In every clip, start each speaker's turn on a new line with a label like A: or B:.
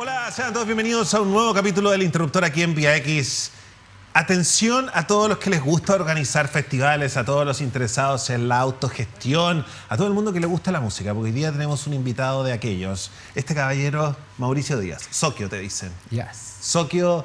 A: Hola, sean todos bienvenidos a un nuevo capítulo del Interruptor aquí en Vía X. Atención a todos los que les gusta organizar festivales, a todos los interesados en la autogestión, a todo el mundo que le gusta la música, porque hoy día tenemos un invitado de aquellos. Este caballero, Mauricio Díaz, Sokio te dicen.
B: Yes.
A: Sokio,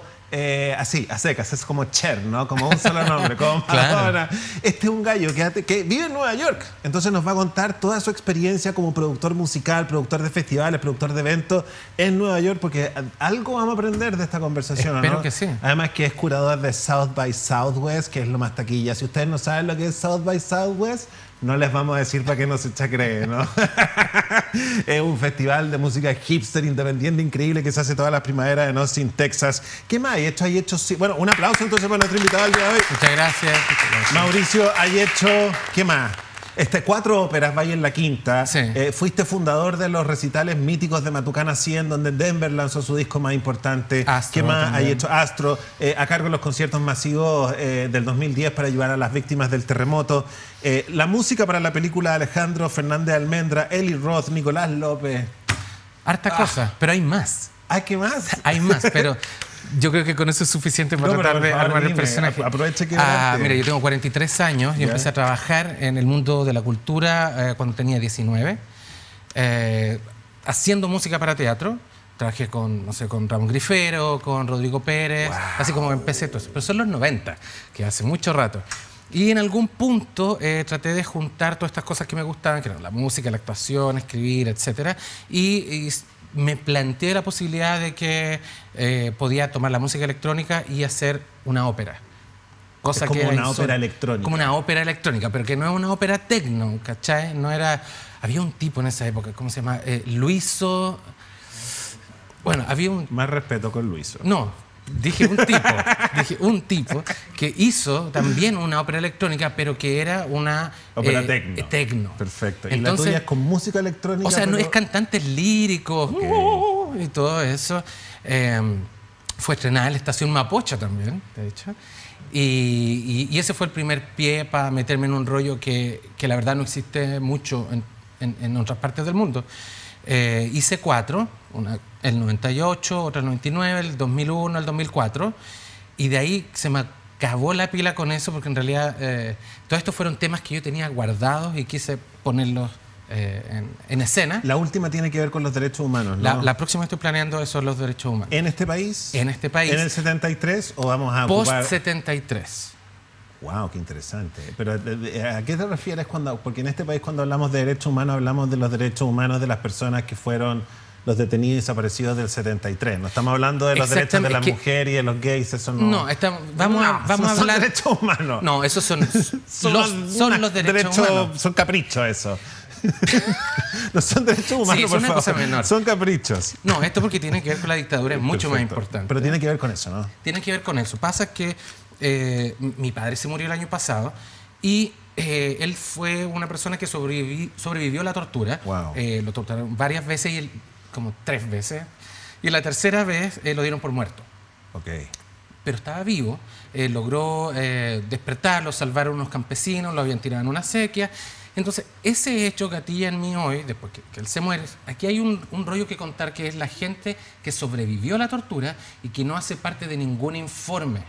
A: así, a secas, es como Cher, ¿no? Como un solo nombre, como Madonna.
B: Claro.
A: Este es un gallo que vive en Nueva York, entonces nos va a contar toda su experiencia como productor musical, productor de festivales, productor de eventos en Nueva York, porque algo vamos a aprender de esta conversación,
B: Espero
A: ¿no?
B: que sí.
A: Además que es curador de South by Southwest, que es lo más taquilla. Si ustedes no saben lo que es South by Southwest, no les vamos a decir para que no se chacree, ¿no? Es un festival de música hipster independiente increíble que se hace todas las primaveras en Austin, Texas. ¿Qué más hay hecho? Bueno, un aplauso entonces para nuestro invitado del día de hoy.
B: Muchas gracias.
A: Mauricio, hay hecho, ¿qué más? 4 óperas, vaya en la quinta.
B: Sí.
A: Fuiste fundador de los recitales míticos de Matucana 100, donde Denver lanzó su disco más importante.
B: Astro,
A: ¿Qué más
B: también.
A: hay hecho? Astro, a cargo de los conciertos masivos del 2010 para ayudar a las víctimas del terremoto. La música para la película de Alejandro Fernández Almendra, Eli Roth, Nicolás López.
B: Harta cosa, pero hay más.
A: ¿Ah, qué más?
B: Hay más, pero yo creo que con eso es suficiente para
A: No, pero
B: tratar
A: por
B: de
A: favor,
B: armar el
A: dime,
B: personaje.
A: aproveche que
B: Mira, yo tengo 43 años y
A: Ya.
B: empecé a trabajar en el mundo de la cultura cuando tenía 19, haciendo música para teatro. Trabajé con, no sé, con Ramón Grifero, con Rodrigo Pérez, así como empecé todo eso. Pero son los 90, que hace mucho rato. Y en algún punto traté de juntar todas estas cosas que me gustaban, que eran la música, la actuación, escribir, etc. Y me planteé la posibilidad de que podía tomar la música electrónica y hacer una ópera. Cosa
A: Es como
B: que
A: una ópera electrónica.
B: Como una ópera electrónica, pero que no es una ópera techno, ¿cachai? No era... Había un tipo en esa época, ¿cómo se llama? Luiso... Bueno, había un...
A: Más respeto con Luiso.
B: No, dije un tipo que hizo también una ópera electrónica, pero que era una...
A: Ópera
B: techno.
A: Perfecto. Y
B: Entonces,
A: la tuya es con música electrónica.
B: o sea, no
A: pero-
B: es cantantes líricos y todo eso. Fue estrenada en la estación Mapocha también, de hecho. Y ese fue el primer pie para meterme en un rollo que la verdad no existe mucho en otras partes del mundo. Hice 4, una el 98, otra el 99, el 2001, el 2004, y de ahí se me acabó la pila con eso, porque en realidad todos estos fueron temas que yo tenía guardados y quise ponerlos en escena.
A: La última tiene que ver con los derechos humanos, ¿no?
B: La próxima estoy planeando eso, los derechos humanos.
A: ¿En este país?
B: En este país.
A: ¿En el 73 o vamos a ocupar...?
B: Post-73.
A: Wow, qué interesante. Pero ¿a qué te refieres cuando...? Porque en este país cuando hablamos de derechos humanos hablamos de los derechos humanos de las personas que fueron los detenidos y desaparecidos del 73. No estamos hablando de los derechos de la mujer y de los gays, eso no...
B: No, vamos a hablar...
A: Son derechos humanos.
B: No, esos son los derechos humanos.
A: Son caprichos eso. No son derechos humanos,
B: Sí, es
A: por
B: una
A: favor.
B: cosa menor.
A: Son caprichos.
B: No, esto porque tiene que ver con la dictadura, es mucho más
A: Perfecto.
B: importante.
A: Pero tiene que ver con eso, ¿no?
B: Tiene que ver con eso. Pasa que mi padre se murió el año pasado y él fue una persona que sobrevivió a la tortura.
A: Wow.
B: Lo torturaron varias veces, y como 3 veces. Y la tercera vez lo dieron por muerto.
A: Ok.
B: Pero estaba vivo, logró despertarlo, salvar a unos campesinos, lo habían tirado en una sequía. Entonces, ese hecho gatilla en mí hoy, después que él se muere. Aquí hay un rollo que contar, que es la gente que sobrevivió a la tortura y que no hace parte de ningún informe.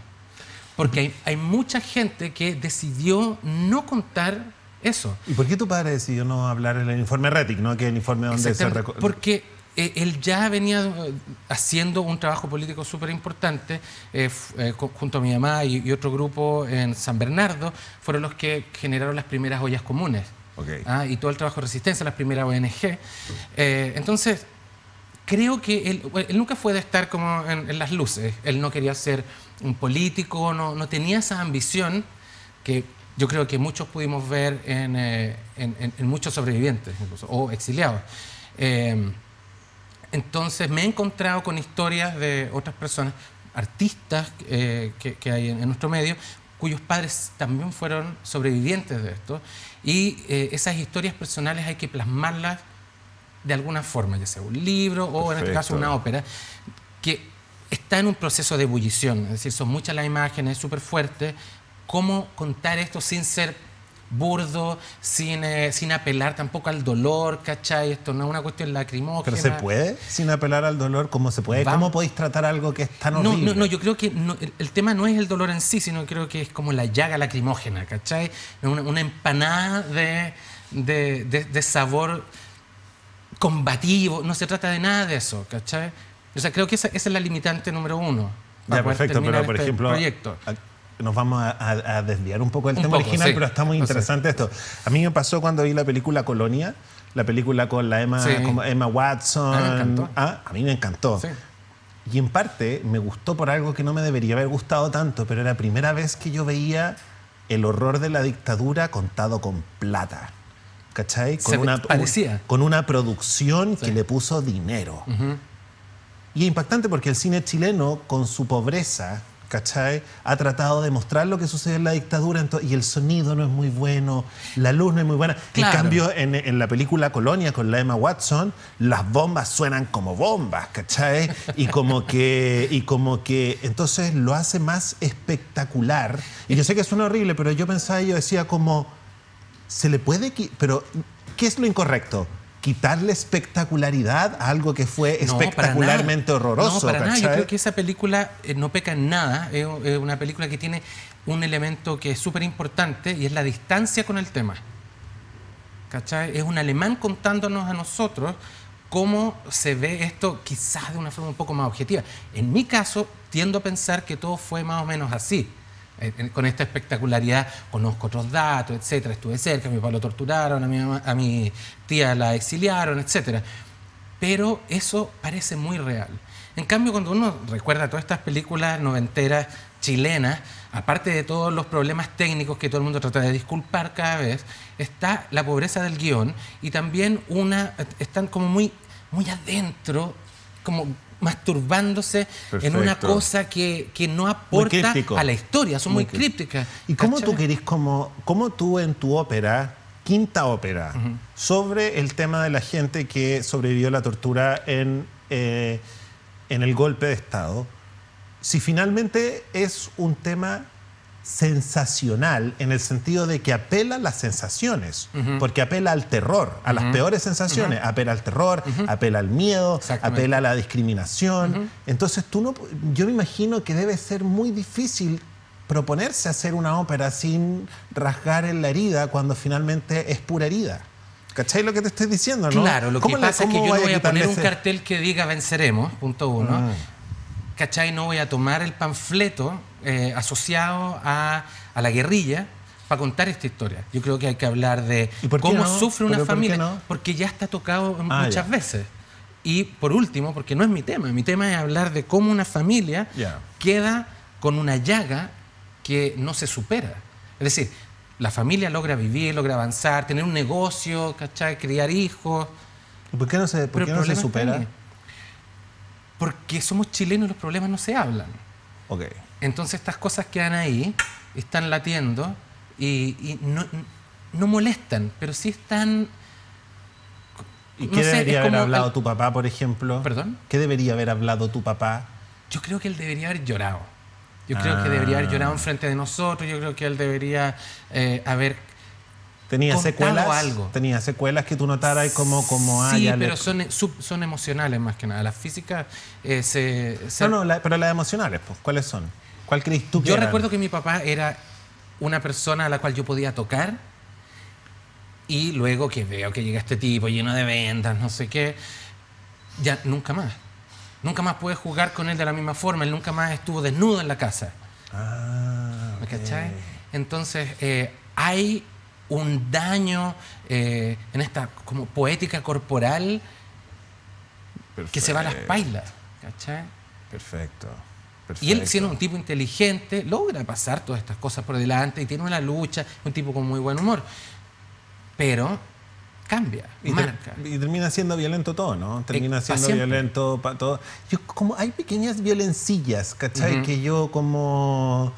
B: Porque hay mucha gente que decidió no contar eso.
A: ¿Y por qué tu padre decidió no hablar en el informe RETIC, no? Que es el informe donde se...
B: Porque él ya venía haciendo un trabajo político súper importante junto a mi mamá y otro grupo en San Bernardo. Fueron los que generaron las primeras ollas comunes.
A: Okay.
B: Y todo el trabajo de resistencia, las primeras ONG. Entonces, creo que él nunca fue de estar como en las luces. Él no quería ser un político, no tenía esa ambición que yo creo que muchos pudimos ver en muchos sobrevivientes, incluso, o exiliados. Entonces me he encontrado con historias de otras personas, artistas que hay en nuestro medio, cuyos padres también fueron sobrevivientes de esto, y esas historias personales hay que plasmarlas de alguna forma, ya sea un libro o en este caso una ópera, que está en un proceso de ebullición, es decir, son muchas las imágenes, es súper fuerte. ¿Cómo contar esto sin ser burdo, sin apelar tampoco al dolor, ¿cachai? Esto no es una cuestión lacrimógena.
A: ¿Pero se puede sin apelar al dolor? ¿Cómo se puede? ¿Cómo podéis tratar algo que es tan horrible?
B: No, yo creo que el tema no es el dolor en sí, sino creo que es como la llaga lacrimógena, ¿cachai? Una empanada de sabor combativo, no se trata de nada de eso, ¿cachai? O sea, creo que esa es la limitante número uno.
A: Ya, perfecto, pero por ejemplo,
B: proyecto.
A: Nos vamos a desviar un poco del tema
B: poco,
A: original,
B: sí.
A: pero está muy interesante esto. A mí me pasó cuando vi la película Colonia, la película con la Emma Watson.
B: A mí me encantó.
A: A mí me encantó.
B: Sí.
A: Y en parte me gustó por algo que no me debería haber gustado tanto, pero era la primera vez que yo veía el horror de la dictadura contado con plata. ¿Cachai? Con una producción que le puso dinero. Y es impactante porque el cine chileno, con su pobreza, ¿cachai?, ha tratado de mostrar lo que sucede en la dictadura y el sonido no es muy bueno, la luz no es muy buena.
B: Claro.
A: En cambio, en la película Colonia con la Emma Watson, las bombas suenan como bombas, ¿cachai? Y como que entonces lo hace más espectacular. Y yo sé que suena horrible, pero yo pensaba, yo decía como, se le puede... Pero, ¿qué es lo incorrecto? Quitarle espectacularidad a algo que fue espectacularmente horroroso.
B: No, para
A: ¿cachai?
B: nada. Yo creo que esa película no peca en nada. Es una película que tiene un elemento que es súper importante y es la distancia con el tema. ¿Cachai? Es un alemán contándonos a nosotros cómo se ve esto quizás de una forma un poco más objetiva. En mi caso, tiendo a pensar que todo fue más o menos así. Con esta espectacularidad, conozco otros datos, etcétera. Estuve cerca, a mi papá lo torturaron, a mi tía la exiliaron, etcétera. Pero eso parece muy real. En cambio, cuando uno recuerda todas estas películas noventeras chilenas, aparte de todos los problemas técnicos que todo el mundo trata de disculpar cada vez, está la pobreza del guión y también están como muy adentro, como masturbándose en una cosa que no aporta a la historia, son muy crípticas.
A: ¿Y cómo tú querís, cómo tú en tu ópera, quinta ópera, sobre el tema de la gente que sobrevivió a la tortura en el golpe de Estado, si finalmente es un tema sensacional en el sentido de que apela a las sensaciones, porque apela al terror, a las peores sensaciones, apela al terror, apela al miedo, apela a la discriminación. Entonces yo me imagino que debe ser muy difícil proponerse hacer una ópera sin rasgar en la herida cuando finalmente es pura herida. ¿Cachai lo que te estoy diciendo, no?
B: Claro, lo que pasa es que yo no voy a poner un cartel que diga venceremos, punto uno. ¿Cachai? No voy a tomar el panfleto asociado a la guerrilla para contar esta historia. Yo creo que hay que hablar de cómo sufre una familia, porque ya está tocado muchas veces. Y por último, porque no es mi tema es hablar de cómo una familia queda con una llaga que no se supera. Es decir, la familia logra vivir, logra avanzar, tener un negocio, ¿cachai?, criar hijos.
A: ¿Por qué no se supera?
B: Porque somos chilenos y los problemas no se hablan.
A: Okay.
B: Entonces estas cosas quedan ahí, están latiendo y no molestan, pero sí están...
A: ¿Y qué debería haber hablado tu papá, por ejemplo?
B: ¿Perdón?
A: ¿Qué debería haber hablado tu papá?
B: Yo creo que él debería haber llorado. Yo creo que debería haber llorado enfrente de nosotros. Yo creo que él debería haber...
A: ¿Tenía secuelas?
B: Algo.
A: ¿Tenía secuelas que tú notaras como
B: sí, pero son emocionales más que nada. Las físicas
A: pero las emocionales, pues, ¿cuáles son? ¿Cuál crees tú que eran?
B: Yo recuerdo que mi papá era una persona a la cual yo podía tocar y luego que veo que llega este tipo lleno de vendas, no sé qué, ya nunca más. Nunca más pude jugar con él de la misma forma. Él nunca más estuvo desnudo en la casa. ¿Me cachai? Entonces, hay un daño en esta como poética corporal que se va a las pailas, ¿cachai?
A: Perfecto.
B: Y él, siendo un tipo inteligente, logra pasar todas estas cosas por delante y tiene una lucha, un tipo con muy buen humor. Pero cambia, marca.
A: Y termina siendo violento todo, ¿no? Termina siendo violento para todo. Como hay pequeñas violencillas, ¿cachai? Que yo como...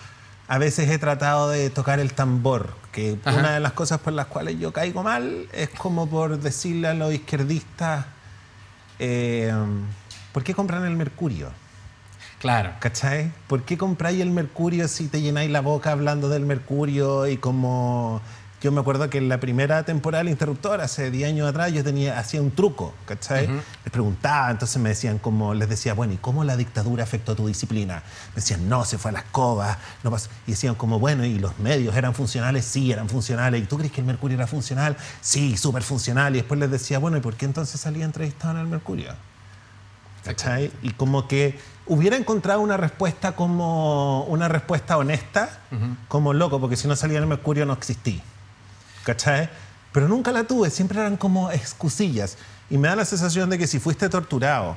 A: A veces he tratado de tocar el tambor, que una de las cosas por las cuales yo caigo mal es como por decirle a los izquierdistas, ¿por qué compran el mercurio?
B: Claro.
A: ¿Cachai? ¿Por qué compráis el mercurio si te llenáis la boca hablando del mercurio y como Yo me acuerdo que en la primera temporada del Interruptor, hace 10 años atrás, yo hacía un truco, ¿cachai? Les preguntaba, entonces me decían como, les decía, bueno, ¿y cómo la dictadura afectó tu disciplina? Me decían, no, se fue a las cobas, no pasó. Y decían como, bueno, ¿y los medios eran funcionales? Sí, eran funcionales. ¿Y tú crees que el Mercurio era funcional? Sí, súper funcional. Y después les decía, bueno, ¿y por qué entonces salía entrevistado en el Mercurio? ¿Cachai? Y como que hubiera encontrado una respuesta honesta, como loco, porque si no salía en el Mercurio no existí. ¿Cachai? Pero nunca la tuve, siempre eran como excusillas. Y me da la sensación de que si fuiste torturado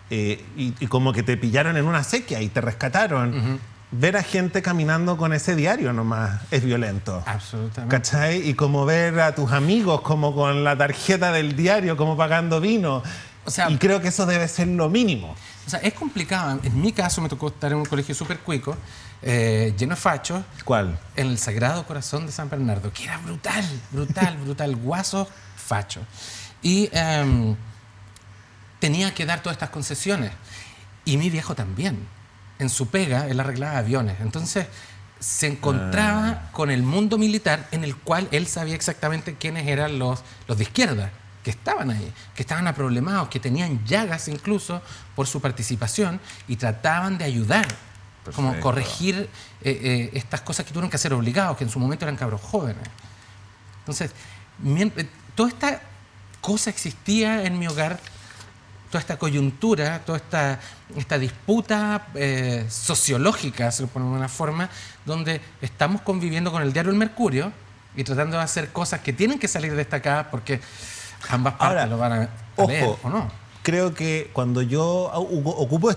A: y como que te pillaron en una sequía y te rescataron, ver a gente caminando con ese diario nomás es violento.
B: Absolutamente.
A: ¿Cachai? Y como ver a tus amigos como con la tarjeta del diario, como pagando vino.
B: O sea,
A: y creo que eso debe ser lo mínimo.
B: O sea, es complicado. En mi caso me tocó estar en un colegio súper cuico, lleno de fachos.
A: ¿Cuál?
B: En el Sagrado Corazón de San Bernardo, que era brutal, brutal, brutal, guasos, fachos. Y tenía que dar todas estas concesiones. Y mi viejo también. En su pega, él arreglaba aviones. Entonces, se encontraba con el mundo militar en el cual él sabía exactamente quiénes eran los de izquierda, que estaban ahí, que estaban aproblemados, que tenían llagas incluso por su participación y trataban de ayudar, como corregir estas cosas que tuvieron que hacer obligados, que en su momento eran cabros jóvenes. Entonces, toda esta cosa existía en mi hogar, toda esta coyuntura, toda esta disputa sociológica, se lo pone de una forma, donde estamos conviviendo con el diario El Mercurio y tratando de hacer cosas que tienen que salir destacadas porque ambas partes
A: ahora,
B: lo van a ver o no.
A: Creo que cuando yo ocupo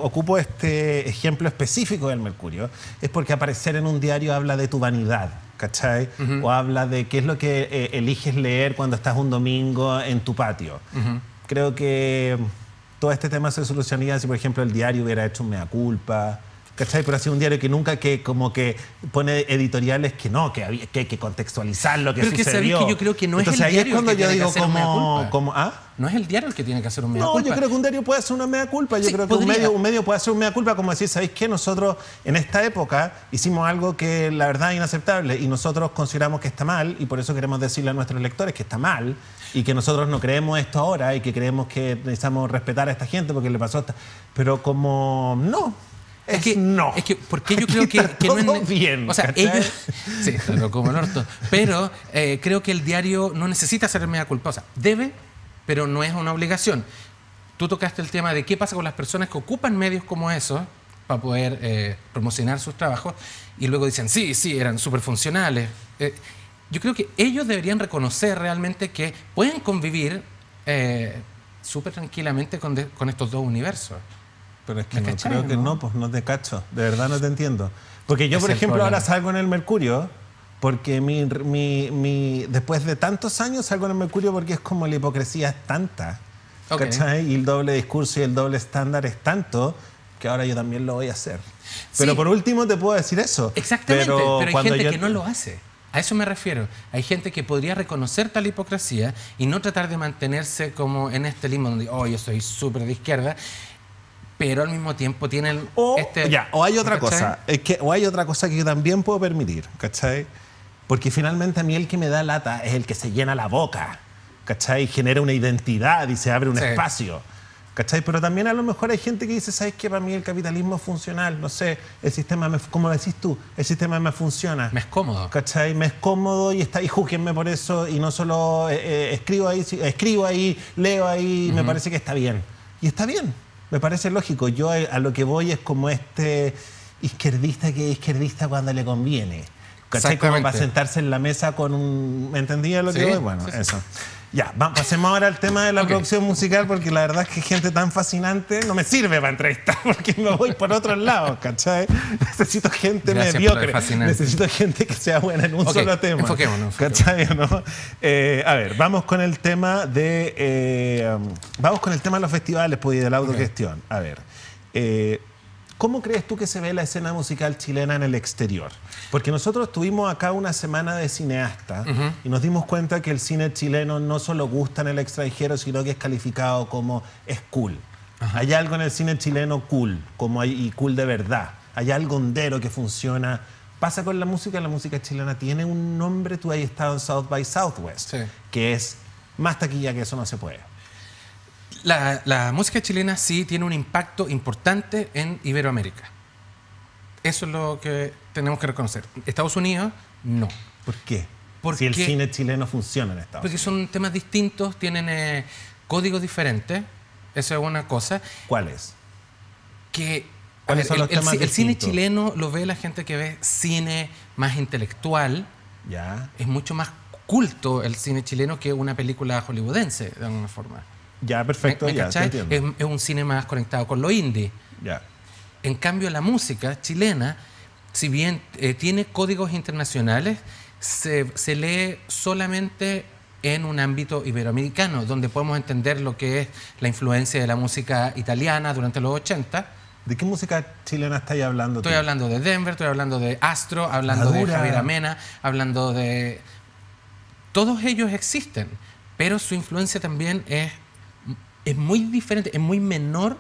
A: ocupo este ejemplo específico del Mercurio, es porque aparecer en un diario habla de tu vanidad, ¿cachai? O habla de qué es lo que eliges leer cuando estás un domingo en tu patio. Creo que todo este tema se solucionaría si, por ejemplo, el diario hubiera hecho un mea culpa, ¿cachai? Pero ha sido un diario que nunca como que pone editoriales que no, que hay que contextualizar lo que
B: sucedió.
A: Pero
B: que sabes que yo creo que no
A: Entonces,
B: es el diario
A: ahí es cuando
B: el que
A: yo
B: tiene
A: digo
B: que hacer un mea culpa.
A: ¿ah?
B: No es el diario el que tiene que hacer un mea
A: No,
B: culpa.
A: yo creo que un diario puede hacer una mea culpa. Yo
B: Sí,
A: creo que un medio puede hacer una mea culpa, como decir, ¿sabéis qué? Nosotros en esta época hicimos algo que la verdad es inaceptable y nosotros consideramos que está mal y por eso queremos decirle a nuestros lectores que está mal y que nosotros no creemos esto ahora y que creemos que necesitamos respetar a esta gente porque le pasó pero como no. Es que
B: porque yo creo que no es
A: bien.
B: O sea,
A: ¿cachai?
B: ellos sí, pero como el orto. Pero creo que el diario no necesita hacer mea culpa. O sea, debe, pero no es una obligación. Tú tocaste el tema de qué pasa con las personas que ocupan medios como esos para poder promocionar sus trabajos y luego dicen, sí, eran súper funcionales. Yo creo que ellos deberían reconocer realmente que pueden convivir súper tranquilamente con estos dos universos.
A: Pero es que no, creo que no, pues no te cacho. De verdad no te entiendo. Porque yo, por ejemplo, ahora salgo en el Mercurio porque después de tantos años salgo en el Mercurio porque es como la hipocresía es tanta. ¿Cachai? Y el doble discurso y el doble estándar es tanto que ahora yo también lo voy a hacer. Pero por último te puedo decir eso.
B: Exactamente, pero hay gente que no lo hace. A eso me refiero. Hay gente que podría reconocer tal hipocresía y no tratar de mantenerse como en este limbo donde, yo soy súper de izquierda, pero al mismo tiempo tienen
A: o hay otra cosa. O hay otra cosa que yo también puedo permitir, ¿cachai? Porque finalmente a mí el que me da lata es el que se llena la boca, ¿cachai? Genera una identidad y se abre un espacio, ¿cachai? Pero también a lo mejor hay gente que dice, ¿sabes qué? Para mí el capitalismo es funcional, no sé, el sistema, como decís tú, el sistema me funciona.
B: Me es cómodo.
A: ¿Cachai? Me es cómodo y júzguenme por eso y no solo escribo ahí, leo ahí, me parece que está bien. Y está bien. Me parece lógico. Yo a lo que voy es como este izquierdista que es izquierdista cuando le conviene. ¿Cachai? Como para sentarse en la mesa con un... ¿Me entendía lo que voy? Bueno, eso. Ya, pasemos ahora al tema de la producción musical porque la verdad es que gente tan fascinante no me sirve para entrevistar porque me voy por otros lados, ¿cachai? Necesito gente mediocre. Necesito gente que sea buena en un solo tema.
B: Enfoquémonos.
A: ¿Cachai? ¿No? A ver, vamos con el tema de los festivales pues, y de la autogestión. A ver, ¿cómo crees tú que se ve la escena musical chilena en el exterior? Porque nosotros tuvimos acá una semana de cineasta y nos dimos cuenta que el cine chileno no solo gusta en el extranjero, sino que es calificado como es cool. Hay algo en el cine chileno cool, y cool de verdad. Hay algo hondero que funciona pasa con la música chilena tiene un nombre, tú has estado en South by Southwest,
B: Sí.
A: que es más taquilla que eso no se puede.
B: La música chilena sí tiene un impacto importante en Iberoamérica. Eso es lo que tenemos que reconocer. Estados Unidos, no.
A: ¿Por qué?
B: ¿Por
A: si el
B: qué?
A: cine chileno funciona en Estados
B: Porque
A: Unidos.
B: son temas distintos, tienen códigos diferentes. Eso es una cosa.
A: ¿Cuáles?
B: Que
A: ¿Cuáles son los temas
B: el cine
A: distintos?
B: chileno lo ve la gente que ve cine más intelectual.
A: Ya.
B: Es mucho más culto el cine chileno que una película hollywoodense, de alguna forma.
A: Ya, perfecto,
B: ¿Me
A: ya, te
B: cachai?
A: entiendo.
B: Es un cine más conectado con lo indie.
A: Ya.
B: En cambio, la música chilena, si bien tiene códigos internacionales, se lee solamente en un ámbito iberoamericano, donde podemos entender lo que es la influencia de la música italiana durante los 80.
A: ¿De qué música chilena estáis hablando tú?
B: Estoy hablando de Denver, estoy hablando de Astro, hablando de
A: Madura.
B: Javier Amena, hablando de... Todos ellos existen, pero su influencia también es muy diferente, es muy menor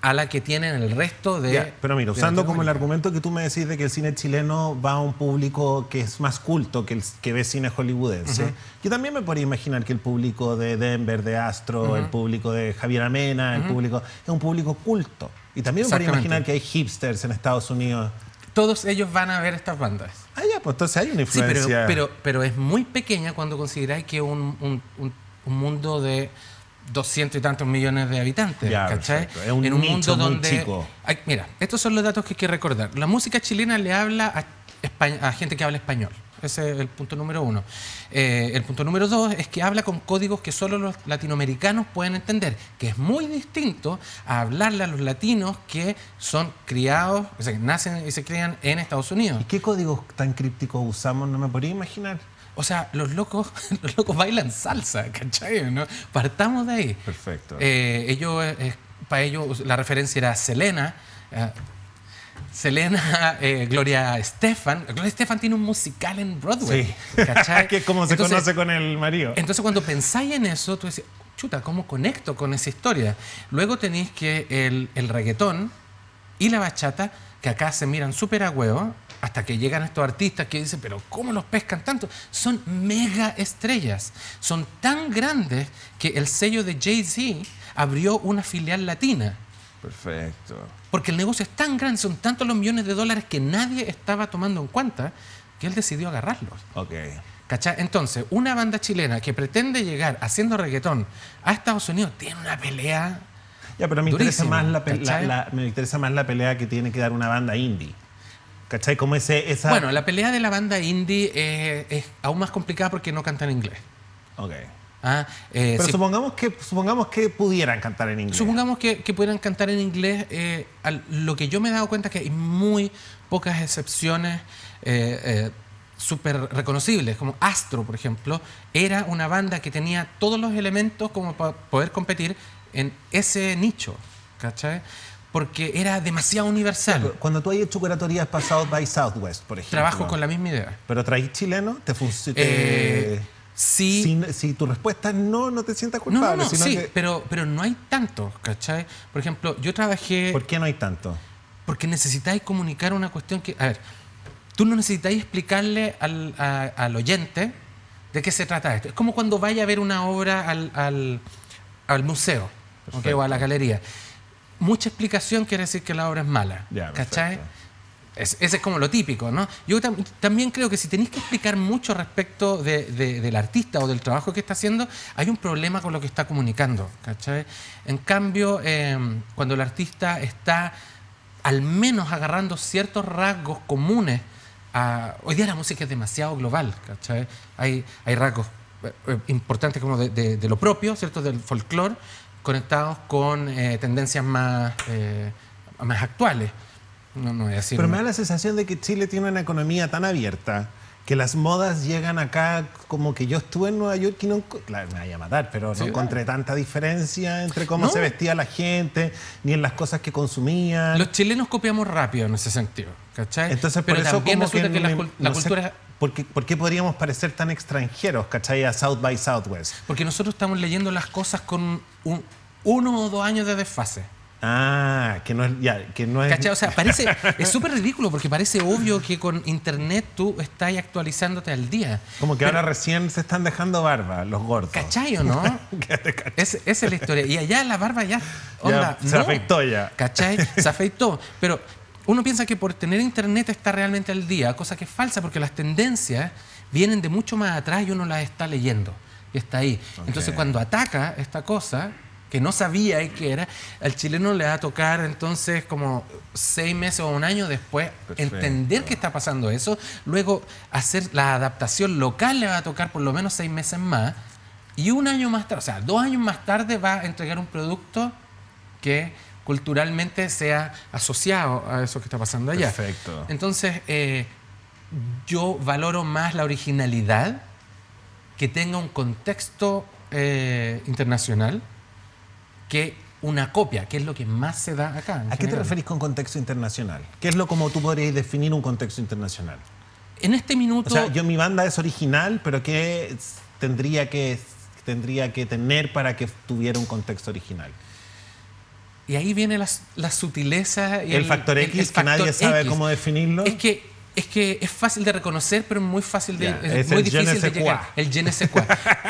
B: a la que tienen el resto de...
A: Ya, pero mira,
B: de
A: usando como el
B: Latinoamérica.
A: argumento que tú me decís de que el cine chileno va a un público que es más culto que el que ve cine hollywoodense, yo también me podría imaginar que el público de Denver, de Astro, el público de Javier Amena, el público es un público culto. Y también me podría
B: Exactamente.
A: imaginar que hay hipsters en Estados Unidos.
B: Todos ellos van a ver estas bandas.
A: Ah, ya, pues entonces hay una
B: Sí,
A: influencia.
B: pero es muy pequeña cuando consideráis que un mundo de 200 y tantos millones de habitantes,
A: Ya,
B: ¿cachai?
A: perfecto. Es un
B: en un
A: nicho
B: mundo
A: muy
B: donde...
A: chico.
B: Mira, estos son los datos que hay que recordar. La música chilena le habla a gente que habla español. Ese es el punto número uno. El punto número dos es que habla con códigos que solo los latinoamericanos pueden entender, que es muy distinto a hablarle a los latinos que son criados, o sea, que nacen y se crían en Estados Unidos.
A: ¿Y qué códigos tan crípticos usamos? No me podría imaginar.
B: O sea, los locos bailan salsa, ¿cachai? ¿No? Partamos de ahí.
A: Perfecto.
B: Para ellos la referencia era Selena. Selena, Gloria Estefan. Gloria Estefan tiene un musical en Broadway.
A: Sí.
B: ¿Cachai?
A: Que es como se
B: Entonces,
A: conoce con el marido.
B: Entonces, cuando pensáis en eso, tú decís, chuta, ¿cómo conecto con esa historia? Luego tenéis que el reggaetón y la bachata, que acá se miran súper a huevo, hasta que llegan estos artistas que dicen, pero ¿cómo los pescan tanto? Son mega estrellas. Son tan grandes que el sello de Jay-Z abrió una filial latina.
A: Perfecto.
B: Porque el negocio es tan grande, son tantos los millones de dólares que nadie estaba tomando en cuenta que él decidió agarrarlos.
A: Ok.
B: ¿Cachai? Entonces, una banda chilena que pretende llegar haciendo reggaetón a Estados Unidos tiene una pelea.
A: Ya, pero me interesa,
B: Durísimo,
A: más
B: ¿cachai?
A: me interesa más la pelea que tiene que dar una banda indie. ¿Cachai? Como esa...
B: Bueno, la pelea de la banda indie es aún más complicada porque no cantan en inglés.
A: Ok.
B: Pero
A: Pero supongamos que pudieran cantar en inglés.
B: supongamos que pudieran cantar en inglés. Lo que yo me he dado cuenta es que hay muy pocas excepciones súper reconocibles, como Astro, por ejemplo, era una banda que tenía todos los elementos como para poder competir en ese nicho, ¿cachai? Porque era demasiado universal.
A: Cuando tú has hecho curatorías para South by Southwest, por ejemplo.
B: Trabajo con la misma idea.
A: Pero traes chileno, te funciona.
B: Sí.
A: Si tu respuesta es no, no te sientas
B: No,
A: culpable. sino
B: sí,
A: que-
B: pero no hay tanto, ¿cachai? Por ejemplo, yo trabajé...
A: ¿Por qué no hay tanto?
B: Porque necesitáis comunicar una cuestión que... A ver, tú no necesitáis explicarle al oyente de qué se trata esto. Es como cuando vaya a ver una obra al museo, ¿ok?
A: Perfecto.
B: O a la galería. Mucha explicación quiere decir que la obra es mala,
A: Ya,
B: ¿cachai?
A: perfecto.
B: Ese es como lo típico, ¿no? Yo también creo que si tenéis que explicar mucho respecto del artista o del trabajo que está haciendo, hay un problema con lo que está comunicando, ¿cachai? En cambio, cuando el artista está al menos agarrando ciertos rasgos comunes, hoy día la música es demasiado global, ¿cachai? Hay rasgos importantes como de lo propio, ¿cierto? Del folclore, conectados con tendencias más actuales. No voy a decir.
A: Pero me da la sensación de que Chile tiene una economía tan abierta que las modas llegan acá como que yo estuve en Nueva York y no... Claro, me vaya a matar, pero
B: Sí,
A: no encontré tanta diferencia entre cómo
B: No.
A: se vestía la gente, ni en las cosas que consumían.
B: Los chilenos copiamos rápido en ese sentido, ¿cachai?
A: Entonces,
B: pero
A: por eso
B: también
A: como que
B: resulta que la
A: no sé,
B: cultura...
A: ¿por qué podríamos parecer tan extranjeros, cachai, a South by Southwest?
B: Porque nosotros estamos leyendo las cosas con 1 o 2 años de desfase.
A: Ah, que no es... Ya, que no es...
B: ¿Cachai? O sea, parece, es súper ridículo porque parece obvio que con internet tú estás actualizándote al día.
A: Como que ahora recién se están dejando barba, los gordos.
B: ¿Cachai o no? Esa es la historia. Y allá la barba ya... Onda,
A: ya se afeitó ya.
B: ¿Cachai? Se afeitó. Pero uno piensa que por tener internet está realmente al día, cosa que es falsa porque las tendencias vienen de mucho más atrás y uno las está leyendo. Y está ahí.
A: Okay.
B: Entonces cuando ataca esta cosa que no sabía qué era, al chileno le va a tocar entonces como 6 meses o un año después entender que está pasando eso, luego hacer la adaptación local le va a tocar por lo menos 6 meses más y un año más tarde, o sea, 2 años más tarde va a entregar un producto que culturalmente sea asociado a eso que está pasando allá.
A: Perfecto.
B: Entonces, yo valoro más la originalidad que tenga un contexto internacional que una copia, que es lo que más se da acá.
A: ¿A qué te referís con contexto internacional? ¿Qué es lo como tú podrías definir un contexto internacional?
B: En este minuto...
A: O sea, mi banda es original, pero ¿qué tendría que tener para que tuviera un contexto original?
B: Y ahí viene la sutileza y
A: el factor X, que nadie sabe cómo definirlo.
B: Es que es fácil de reconocer, pero es muy fácil de...
A: es
B: muy difícil de llegar. El je ne sais quoi.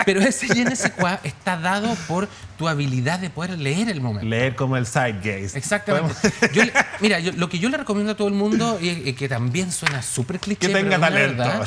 B: Pero ese je ne sais quoi está dado por tu habilidad de poder leer el momento.
A: Leer como el zeitgeist.
B: Exactamente. Lo que yo le recomiendo a todo el mundo, y que también suena súper cliché,
A: que tenga talento.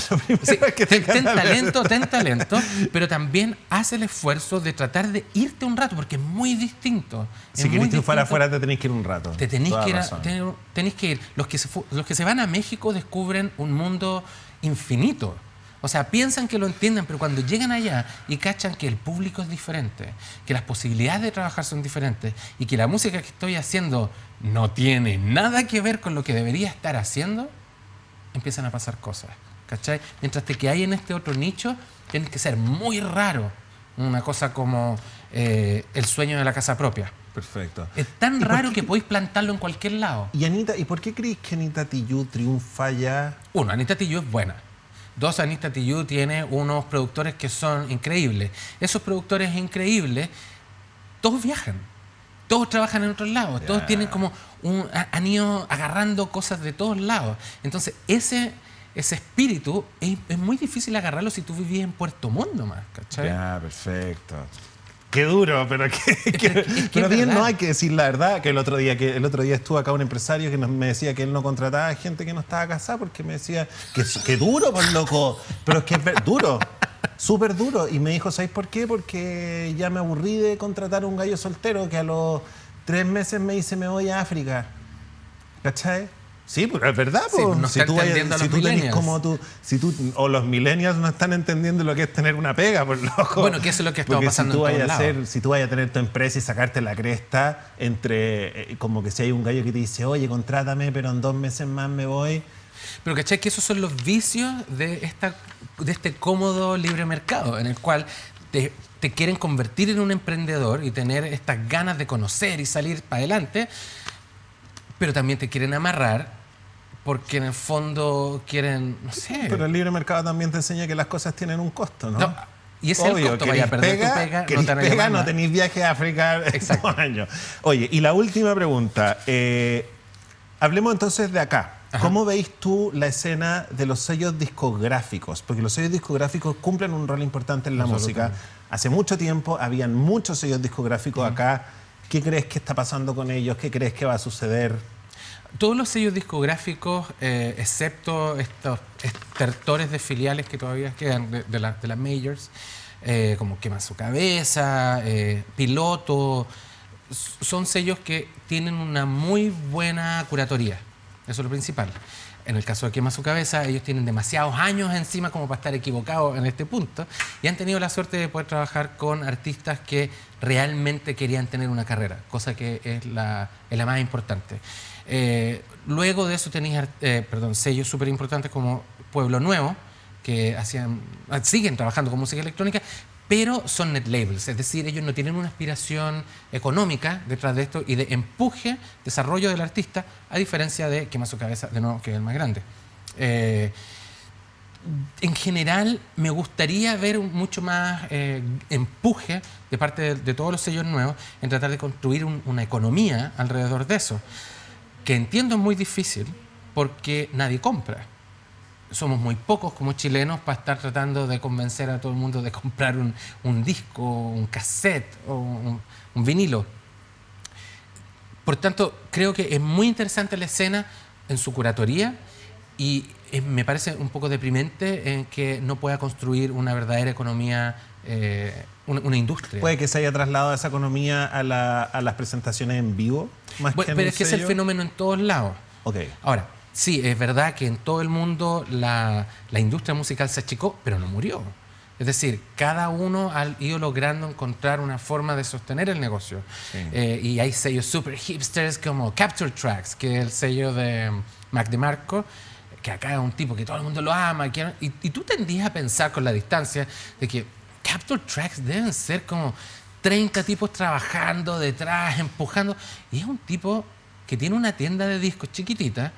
B: Ten talento, pero también haz el esfuerzo de tratar de irte un rato, porque es muy distinto.
A: Si querés triunfar afuera, te tenés que ir un rato.
B: Te tenés que ir. Los que se van a México descubren un mundo infinito. O sea, piensan que lo entienden, pero cuando llegan allá y cachan que el público es diferente, que las posibilidades de trabajar son diferentes y que la música que estoy haciendo no tiene nada que ver con lo que debería estar haciendo, empiezan a pasar cosas, ¿cachai? Mientras que hay en este otro nicho, tiene que ser muy raro. Una cosa como el sueño de la casa propia.
A: Perfecto.
B: Es tan raro que podéis plantarlo en cualquier lado.
A: Y Anita, ¿y por qué crees que Anita Tijoux triunfa ya?
B: 1, Anita Tijoux es buena. 2, Anita Tijoux tiene unos productores que son increíbles. Esos productores increíbles, todos viajan. Todos trabajan en otros lados. Yeah. Todos tienen como han ido agarrando cosas de todos lados. Entonces, ese espíritu es muy difícil agarrarlo si tú vivís en Puerto Montt nomás, ¿cachai?
A: Ya, perfecto. Qué duro, pero pero bien, no hay que decir la verdad, que el otro día estuvo acá un empresario que me decía que él no contrataba a gente que no estaba casada porque me decía que duro, pues loco, pero es que es duro, súper duro. Y me dijo, ¿sabéis por qué? Porque ya me aburrí de contratar a un gallo soltero que a los 3 meses me dice me voy a África. ¿Cachai? Sí, pero es verdad,
B: sí, no
A: si tú tenés como o los millennials no están entendiendo lo que es tener una pega, por loco.
B: Bueno, que eso es lo que está pasando en todos lados.
A: Si tú vayas a tener tu empresa y sacarte la cresta entre como que si hay un gallo que te dice, oye, contrátame, pero en 2 meses más me voy.
B: Pero ¿cachai? Que esos son los vicios de este cómodo libre mercado, en el cual te quieren convertir en un emprendedor y tener estas ganas de conocer y salir para adelante, pero también te quieren amarrar porque en el fondo quieren, no sé...
A: Pero el libre mercado también te enseña que las cosas tienen un costo, ¿no?
B: Y ese es el costo, vaya a perder tu pega,
A: no tenéis viaje a África en 2 años. Oye, y la última pregunta. Hablemos entonces de acá. Ajá. ¿Cómo veis tú la escena de los sellos discográficos? Porque los sellos discográficos cumplen un rol importante en la música. Hace mucho tiempo habían muchos sellos discográficos acá. ¿Qué crees que está pasando con ellos? ¿Qué crees que va a suceder?
B: Todos los sellos discográficos, excepto estos estertores de filiales que todavía quedan de las majors, como Quema Su Cabeza, Piloto, son sellos que tienen una muy buena curatoría. Eso es lo principal. En el caso de Quema Su Cabeza, ellos tienen demasiados años encima como para estar equivocados en este punto y han tenido la suerte de poder trabajar con artistas que realmente querían tener una carrera, cosa que es la más importante. Luego de eso tenéis sellos súper importantes como Pueblo Nuevo, que siguen trabajando con música electrónica, pero son net labels, es decir, ellos no tienen una aspiración económica detrás de esto y de empuje, desarrollo del artista, a diferencia de Quema Su Cabeza, de nuevo, que es el más grande. En general, me gustaría ver mucho más empuje de parte de todos los sellos nuevos en tratar de construir una economía alrededor de eso, que entiendo es muy difícil porque nadie compra. Somos muy pocos como chilenos para estar tratando de convencer a todo el mundo de comprar un disco, un cassette o un vinilo. Por tanto, creo que es muy interesante la escena en su curatoría y me parece un poco deprimente en que no pueda construir una verdadera economía, una industria.
A: Puede que se haya trasladado esa economía a las presentaciones en vivo, más que en
B: pero es que es el fenómeno en todos lados.
A: Okay.
B: Ahora, sí, es verdad que en todo el mundo la industria musical se achicó, pero no murió. Es decir, cada uno ha ido logrando encontrar una forma de sostener el negocio. Sí. Y hay sellos super hipsters como Capture Tracks, que es el sello de Mac DeMarco, que acá es un tipo que todo el mundo lo ama. Y tú tendías a pensar con la distancia de que Capture Tracks deben ser como 30 tipos trabajando detrás, empujando. Y es un tipo que tiene una tienda de discos chiquitita,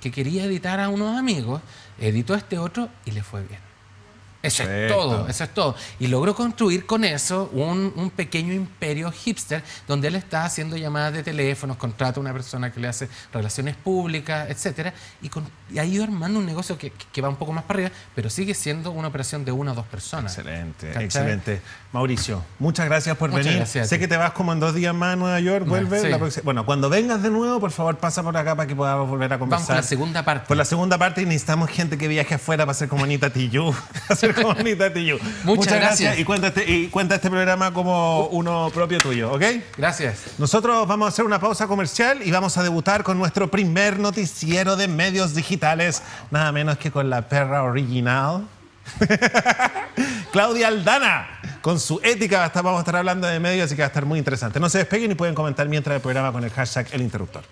B: que quería editar a unos amigos, editó a este otro y le fue bien. Eso es todo, eso es todo. Y logró construir con eso un pequeño imperio hipster donde él está haciendo llamadas de teléfonos, contrata a una persona que le hace relaciones públicas, etcétera, y ha ido armando un negocio que va un poco más para arriba, pero sigue siendo una operación de 1 o 2 personas.
A: Excelente,
B: ¿cachai?
A: Excelente. Mauricio, muchas gracias por venir.
B: Gracias.
A: Sé que te vas como en 2 días más a Nueva York, vuelves.
B: Sí.
A: Bueno, cuando vengas de nuevo, por favor, pasa por acá para que podamos volver a conversar.
B: Vamos con la segunda parte.
A: Por la segunda parte y necesitamos gente que viaje afuera para hacer como Anita Tijoux. Muchas gracias. Y cuenta este programa como uno propio tuyo, ¿ok?
B: Gracias.
A: Nosotros vamos a hacer una pausa comercial y vamos a debutar con nuestro primer noticiero de medios digitales, nada menos que con la perra original, Claudia Aldana. Con su ética vamos a estar hablando de medios, así que va a estar muy interesante. No se despeguen y pueden comentar mientras el programa con el hashtag El Interruptor.